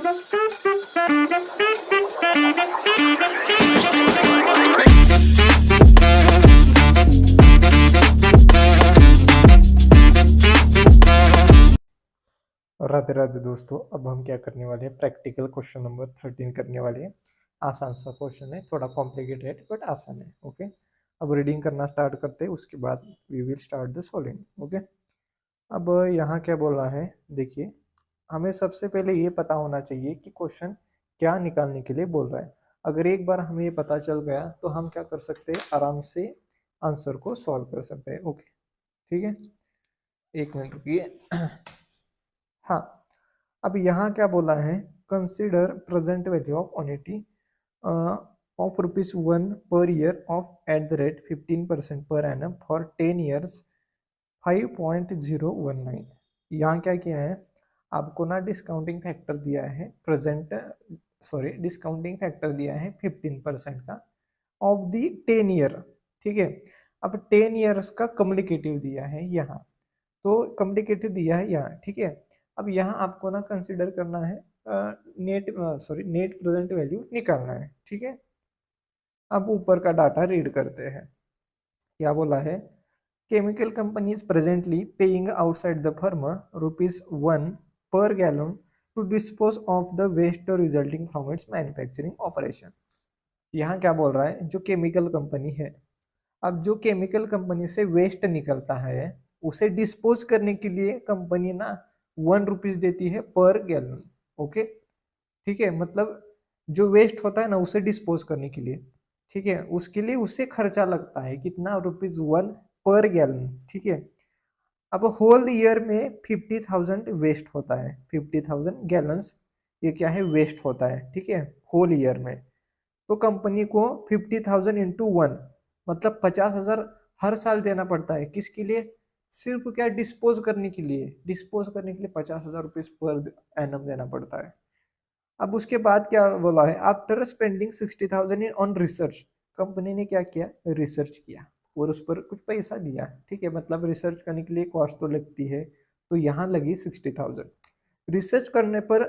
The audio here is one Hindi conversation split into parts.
राधे राधे दोस्तों, अब हम क्या करने वाले हैं, प्रैक्टिकल क्वेश्चन नंबर 13 करने वाले हैं। आसान सा क्वेश्चन है, थोड़ा कॉम्प्लिकेटेड है बट आसान है। ओके, अब रीडिंग करना स्टार्ट करते हैं, उसके बाद we will start the solving. Okay, अब यहाँ क्या बोल रहा है, देखिए हमें सबसे पहले ये पता होना चाहिए कि क्वेश्चन क्या निकालने के लिए बोल रहा है। अगर एक बार हमें ये पता चल गया तो हम क्या कर सकते हैं, आराम से आंसर को सॉल्व कर सकते हैं। ओके, ठीक है, एक मिनट रुकिए। हाँ, अब यहाँ क्या बोला है, consider present value of annuity of ₹1 per year of at the rate 15% per annum for 10 years 5.019। यहाँ क्या किया है, आपको ना डिस्काउंटिंग फैक्टर दिया है, डिस्काउंटिंग फैक्टर दिया है 15% का ऑफ दी 10 ईयर। ठीक है, अब 10 ईयर्स का कम्युनिकेटिव दिया है यहाँ, तो कम्युनिकेटिव दिया है यहाँ। ठीक है, अब यहाँ आपको ना कंसिडर करना है नेट प्रेजेंट वैल्यू निकालना है। ठीक है, अब ऊपर का डाटा रीड करते हैं। क्या बोला है, chemical company is presently paying outside the firm ₹1 per gallon to dispose of the waste resulting from its manufacturing operation. यहाँ क्या बोल रहा है, जो केमिकल कंपनी है, अब जो केमिकल कंपनी से वेस्ट निकलता है उसे डिस्पोज करने के लिए कंपनी ना ₹1 देती है पर गैलन। ओके, ठीक है, मतलब जो वेस्ट होता है ना उसे डिस्पोज करने के लिए, ठीक है, उसके लिए उसे खर्चा लगता है कितना, ₹1 पर गैलन। ठीक है, अब होल ईयर में 50,000 वेस्ट होता है, 50,000 गैलन्स ये क्या है, वेस्ट होता है। ठीक है, होल ईयर में, तो कंपनी को 50,000 इंटू 1 मतलब 50,000 हर साल देना पड़ता है। किसके लिए, सिर्फ क्या, डिस्पोज करने के लिए। डिस्पोज करने के लिए ₹50,000 पर एनम देना पड़ता है। अब उसके बाद क्या बोला है, after spending 60,000 in on research, company ने क्या किया, रिसर्च किया और उस पर कुछ पैसा दिया। ठीक है, मतलब रिसर्च करने के लिए कॉस्ट तो लगती है, तो यहाँ लगी 60,000। रिसर्च करने पर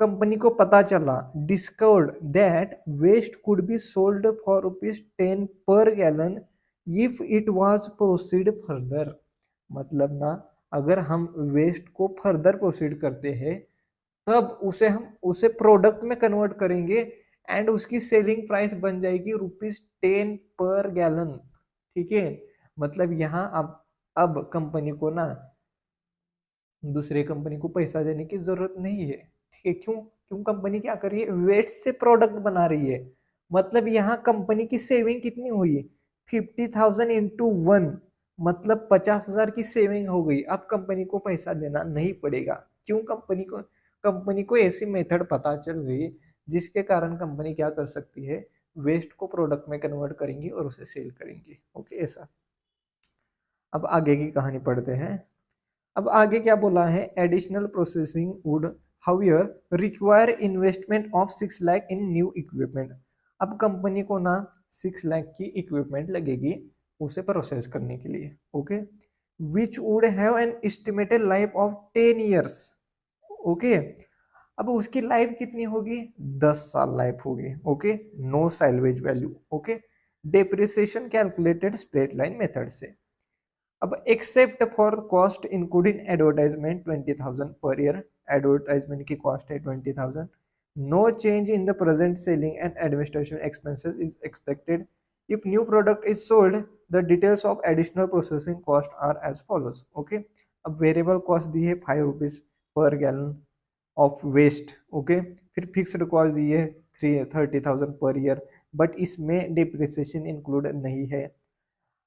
कंपनी को पता चला, discovered that waste could be sold for ₹10 per gallon if it was proceed further. मतलब ना, अगर हम वेस्ट को फर्दर प्रोसीड करते हैं तब उसे प्रोडक्ट में कन्वर्ट करेंगे एंड उसकी सेलिंग प्राइस बन जाएगी ₹10 पर गैलन। ठीक है, मतलब यहाँ अब कंपनी को ना दूसरे कंपनी को पैसा देने की जरूरत नहीं है। ठीक है, क्यों क्यों कंपनी क्या कर रही है, वेस्ट से प्रोडक्ट बना रही है। मतलब यहाँ कंपनी की सेविंग कितनी हुई, 50,000 इंटू 1 मतलब 50,000 की सेविंग हो गई। अब कंपनी को पैसा देना नहीं पड़ेगा। क्यों, कंपनी को ऐसी मेथड पता चल गई जिसके कारण कंपनी क्या कर सकती है, वेस्ट को प्रोडक्ट में कन्वर्ट करेंगी और उसे सेल करेंगी। ओके, ऐसा। अब आगे की कहानी पढ़ते हैं। अब आगे क्या बोला है, additional processing would however require investment of 6 lakh in new equipment. अब कंपनी को ना 6 लाख की इक्विपमेंट लगेगी उसे प्रोसेस करने के लिए। Okay, which would have an estimated life of 10 years. Okay, अब उसकी लाइफ कितनी होगी, 10 साल लाइफ होगी। Okay, no salvage value. Okay, depreciation calculated straight line method से। अब except for cost including advertisement 20,000 पर ईयर, एडवर्टाइजमेंट की कॉस्ट है 20,000। No change in the present selling and administration expenses is expected if new product is sold. The details of additional processing cost are as follows. Okay, अब वेरिएबल कॉस्ट दी है ₹5 per gallon of waste. Okay, फिर फिक्स्ड कॉस्ट दी है 30,000 पर ईयर, बट इसमें डिप्रिसिएशन इंक्लूड नहीं है।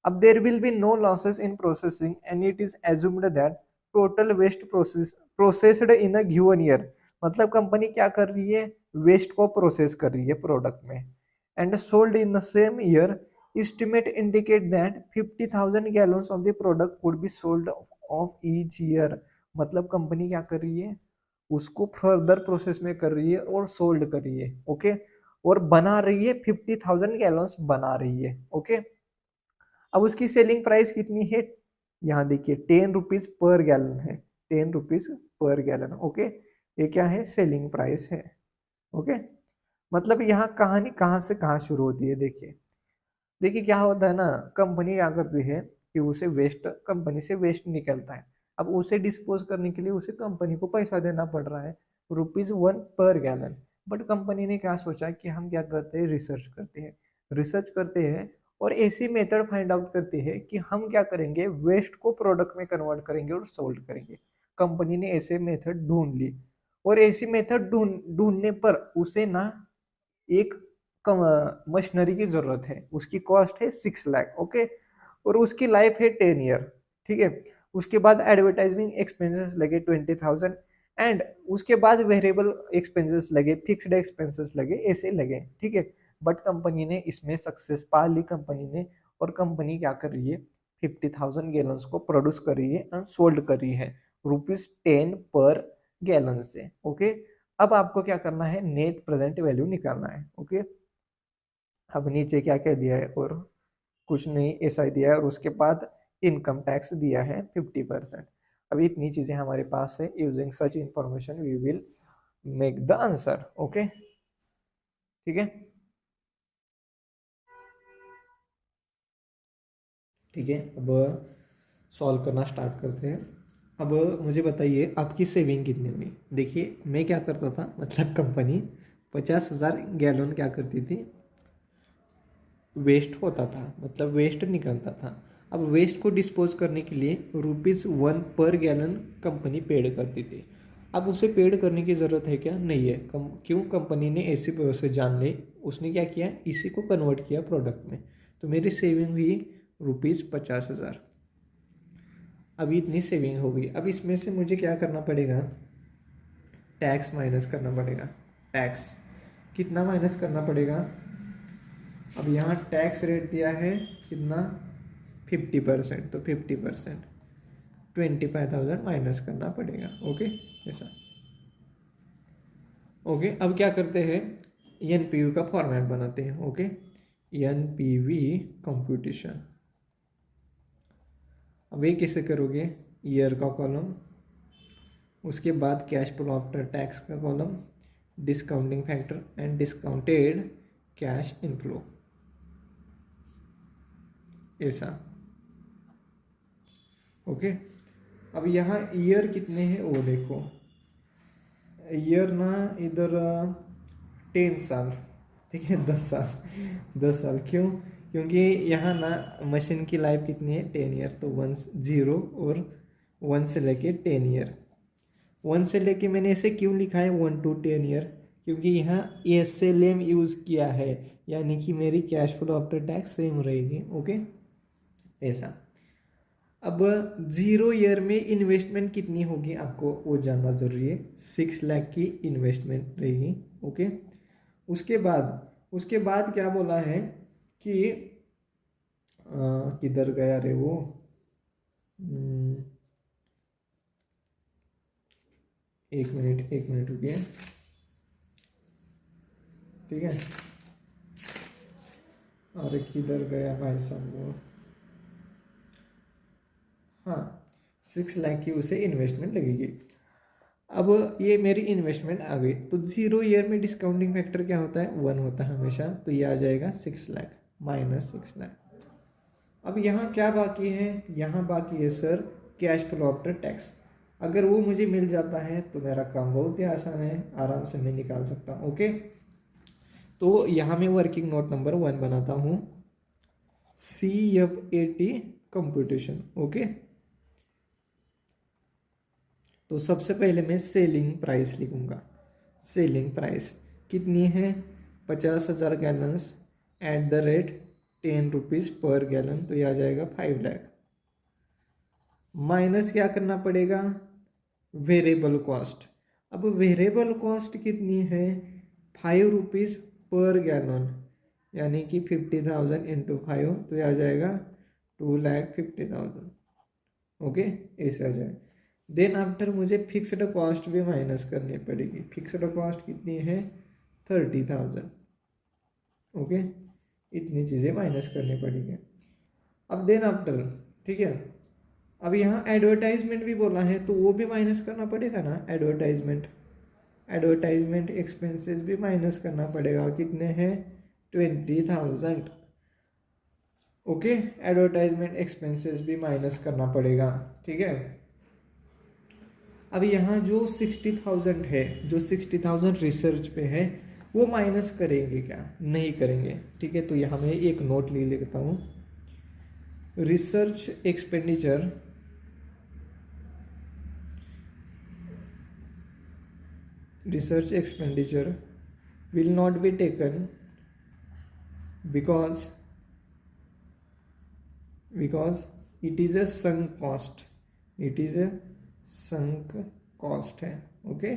अब there will be no losses in processing and it is assumed that total waste processed in a given year. मतलब कंपनी क्या कर रही है, वेस्ट को प्रोसेस कर रही है प्रोडक्ट में and sold in the same year. Estimate indicate that 50,000 gallons of the product could be sold off each year. मतलब कंपनी क्या कर रही है, उसको फर्दर प्रोसेस में कर रही है और सोल्ड कर रही है। ओके, और बना रही है 50,000 गैलन्स बना रही है। ओके, अब उसकी सेलिंग प्राइस कितनी है, यहाँ देखिए ₹10 पर गैलन है, ₹10 पर गैलन। ओके, ये क्या है, सेलिंग प्राइस है। ओके, मतलब यहाँ कहानी कहाँ से कहाँ शुरू होती है। देखिए देखिए क्या होता है ना, कंपनी क्या करती है कि उसे वेस्ट, कंपनी से वेस्ट निकलता है, अब उसे डिस्पोज करने के लिए उसे कंपनी को पैसा देना पड़ रहा है, ₹1 पर गैलन। बट कंपनी ने क्या सोचा कि हम क्या करते हैं, रिसर्च करते हैं, रिसर्च करते हैं और ऐसी मेथड फाइंड आउट करते हैं कि हम क्या करेंगे, वेस्ट को प्रोडक्ट में कन्वर्ट करेंगे और सोल्ड करेंगे। कंपनी ने ऐसे मेथड ढूंढ ली और ऐसी मेथड ढूंढने पर उसे ना एक मशीनरी की जरूरत है, उसकी कॉस्ट है 6 लाख। ओके, और उसकी लाइफ है 10 ईयर। ठीक है, उसके बाद एडवर्टाइजिंग एक्सपेंसेस लगे 20,000 एंड उसके बाद वेरिएबल एक्सपेंसेस लगे, फिक्स्ड एक्सपेंसेस लगे, ऐसे लगे। ठीक है, बट कंपनी ने इसमें सक्सेस पा ली कंपनी ने, और कंपनी क्या कर रही है, 50,000 गैलन्स को प्रोड्यूस कर रही है एंड सोल्ड कर रही है ₹10 पर गैलन से। ओके, अब आपको क्या करना है, नेट प्रेजेंट वैल्यू निकालना है। ओके, अब नीचे क्या क्या दिया है, और कुछ नहीं, ऐसा ही दिया है, और उसके बाद इनकम टैक्स दिया है 50%। अभी इतनी चीजें हमारे पास है, using such information we will make the answer. Okay, ठीक है, ठीक है। अब सॉल्व करना स्टार्ट करते हैं। अब मुझे बताइए आपकी सेविंग कितनी हुई। देखिए मैं क्या करता था, मतलब कंपनी 50,000 गैलन क्या करती थी, वेस्ट होता था, मतलब वेस्ट निकलता था। अब वेस्ट को डिस्पोज करने के लिए ₹1 पर गैलन कंपनी पेड करती थी। अब उसे पेड करने की ज़रूरत है क्या, नहीं है। क्यों, कंपनी ने ऐसी प्रोसेस जान ली, उसने क्या किया, इसी को कन्वर्ट किया प्रोडक्ट में। तो मेरी सेविंग हुई ₹50,000। अभी इतनी सेविंग हो गई। अब इसमें से मुझे क्या करना पड़ेगा, टैक्स माइनस करना पड़ेगा। टैक्स कितना माइनस करना पड़ेगा, अब यहाँ टैक्स रेट दिया है कितना, 50%, तो 50% 25,000 माइनस करना पड़ेगा। ओके, ऐसा। ओके, अब क्या करते हैं, एनपीवी का फॉर्मेट बनाते हैं। Okay, NPV computation. अब ये कैसे करोगे, ईयर का कॉलम, उसके बाद कैश फ्लो आफ्टर टैक्स का column, discounting factor and discounted cash inflow, ऐसा। ओके, अब यहाँ ईयर कितने हैं वो देखो, ईयर ना इधर 10 साल, ठीक है, 10 साल, 10 साल। क्यों, क्योंकि यहाँ ना मशीन की लाइफ कितनी है, 10 ईयर, तो 10 और 1 से लेके 10 ईयर। 1 से लेके मैंने ऐसे क्यों लिखा है 1 to 10 ईयर, क्योंकि यहाँ एसएलएम यूज़ किया है, यानी कि मेरी cash flow after tax same रहेगी। ओके, ऐसा। अब 0 ईयर में इन्वेस्टमेंट कितनी होगी आपको वो जानना जरूरी है, 6 लाख की इन्वेस्टमेंट रहेगी। ओके, उसके बाद क्या बोला है कि किधर गया रे वो, एक मिनट रुकिए, ठीक है। और किधर गया भाई साहब वो, हाँ, 6 लाख की उसे इन्वेस्टमेंट लगेगी। अब ये मेरी इन्वेस्टमेंट आ गई, तो 0 ईयर में डिस्काउंटिंग फैक्टर क्या होता है, 1 होता है हमेशा, तो ये आ जाएगा 6 लाख माइनस 6 लाख। अब यहाँ क्या बाकी है, यहाँ बाकी है sir cash flow after tax. अगर वो मुझे मिल जाता है तो मेरा काम बहुत ही आसान है, आराम से मैं निकाल सकता हूँ। ओके, तो यहाँ मैं वर्किंग नोट नंबर 1 बनाता हूँ, CFAT कंप्यूटेशन। ओके, तो सबसे पहले मैं सेलिंग प्राइस लिखूंगा। सेलिंग प्राइस कितनी है, 50,000 gallons eight the rate ₹10 per gallon, तो यह आ जाएगा 5 लाख। माइनस क्या करना पड़ेगा, वेरिएबल कॉस्ट। अब वेरिएबल कॉस्ट कितनी है, ₹5 पर गैलन, यानी कि 50,000 इंटू 5, तो यह आ जाएगा 2,50,000। ओके, ऐसे आ जाए। देन आफ्टर मुझे फिक्स्ड कॉस्ट भी माइनस करनी पड़ेगी। फिक्स्ड कॉस्ट कितनी है, 30,000। ओके, इतनी चीज़ें माइनस करनी पड़ेगी। अब देन आफ्टर, ठीक है, अब यहाँ एडवर्टाइजमेंट भी बोला है, तो वो भी माइनस करना पड़ेगा ना, एडवर्टाइजमेंट। एडवर्टाइजमेंट एक्सपेंसेस भी माइनस करना पड़ेगा, कितने हैं 20,000। ओके, एडवर्टाइजमेंट एक्सपेंसेस भी माइनस करना पड़ेगा, ठीक है। अब यहाँ जो 60,000 है, जो 60,000 रिसर्च पे है, वो माइनस करेंगे क्या? नहीं करेंगे, ठीक है। तो यहाँ मैं एक नोट ले लेता हूँ, research expenditure will not be taken because it is a sunk cost, है। ओके,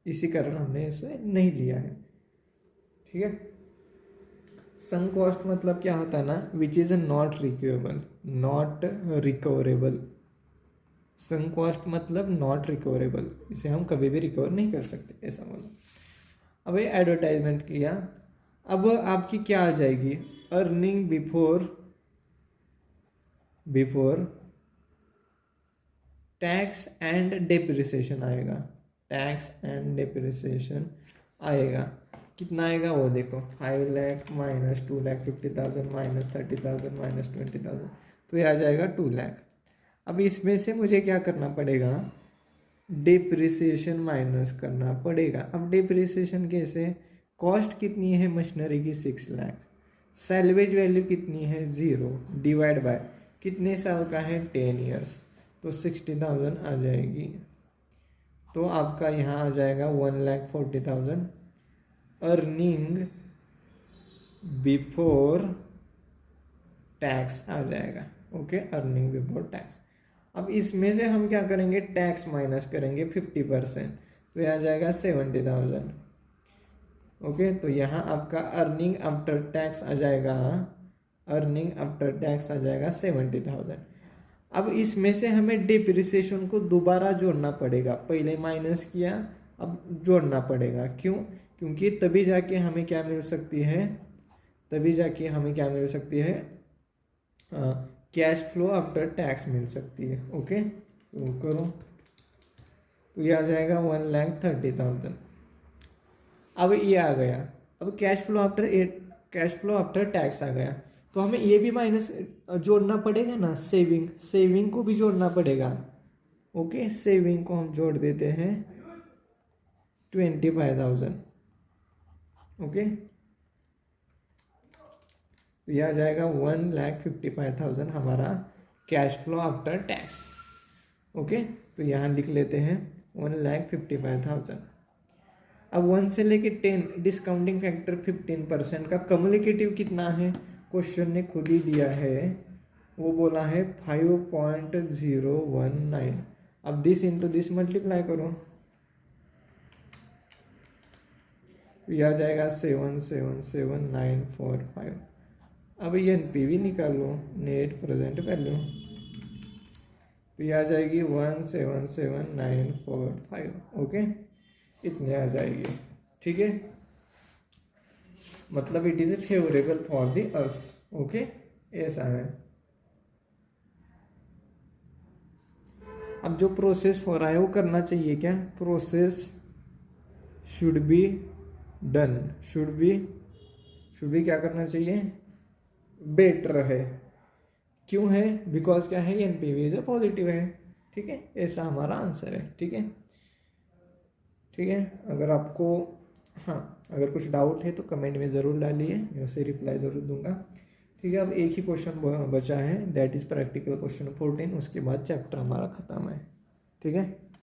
इसी कारण हमने इसे नहीं लिया है, ठीक है। संक कॉस्ट मतलब क्या होता है ना, which is not recoverable. Sunk cost मतलब नॉट रिकवरेबल, इसे हम कभी भी रिकवर नहीं कर सकते, ऐसा बोला। अब ये एडवर्टाइजमेंट किया, अब आपकी क्या आ जाएगी, earning before tax and depreciation आएगा, आएगा। कितना आएगा वो देखो, 5 लाख माइनस 2,50,000 माइनस 30,000 माइनस 20,000, तो ये आ जाएगा 2 लाख। अब इसमें से मुझे क्या करना पड़ेगा, डेप्रिसिएशन माइनस करना पड़ेगा। अब डेप्रिसिएशन कैसे, कॉस्ट कितनी है मशीनरी की 6 लाख, सैलवेज वैल्यू कितनी है 0, डिवाइड बाय कितने साल का है 10 ईयर्स, तो 60,000 आ जाएगी। तो आपका यहाँ आ जाएगा 1,40,000 अर्निंग बिफोर टैक्स आ जाएगा। Okay, earning before tax. अब इसमें से हम क्या करेंगे, टैक्स माइनस करेंगे 50%, तो यह आ जाएगा 70,000। ओके, तो यहाँ आपका अर्निंग आफ्टर टैक्स आ जाएगा, 70,000। अब इसमें से हमें डिप्रिसिएशन को दोबारा जोड़ना पड़ेगा, पहले माइनस किया अब जोड़ना पड़ेगा। क्यों? क्योंकि तभी जाके हमें क्या मिल सकती है, कैश फ्लो आफ्टर टैक्स मिल सकती है। ओके, तो करो, तो ये आ जाएगा 1,30,000। अब ये आ गया, अब कैश फ्लो आफ्टर टैक्स आ गया, तो हमें ये भी माइनस जोड़ना पड़ेगा ना, सेविंग को भी जोड़ना पड़ेगा। ओके, सेविंग को हम जोड़ देते हैं 25,000। ओके, तो यह आ जाएगा 1,55,000 हमारा cash flow after tax. Okay, तो यहाँ लिख लेते हैं 1,55,000। अब 1 से लेके 10, डिस्काउंटिंग फैक्टर 15% का कम्युनिकेटिव कितना है, क्वेश्चन ने खुद ही दिया है, वो बोला है 5.019। अब दिस इंटू दिस मल्टीप्लाई करो, यह आ जाएगा 777,945। अब ये एनपीवी निकालो, नेट प्रेजेंट वैल्यू, तो यह आ जाएगी 177,945। ओके, इतने आ जाएगी, ठीक है। मतलब it is favourable for the us. Okay, ऐसा है। अब जो प्रोसेस हो रहा है वो करना चाहिए क्या, process should be done, should be क्या करना चाहिए, बेटर है। क्यों है, बिकॉज क्या है, एनपीवी इज पॉजिटिव है, ठीक है। ऐसा हमारा आंसर है, ठीक है। अगर आपको, हाँ, अगर कुछ डाउट है तो कमेंट में ज़रूर डालिए, मैं उसे रिप्लाई ज़रूर दूंगा, ठीक है। अब एक ही क्वेश्चन बचा है, दैट इज़ प्रैक्टिकल क्वेश्चन 14, उसके बाद चैप्टर हमारा ख़त्म है, ठीक है।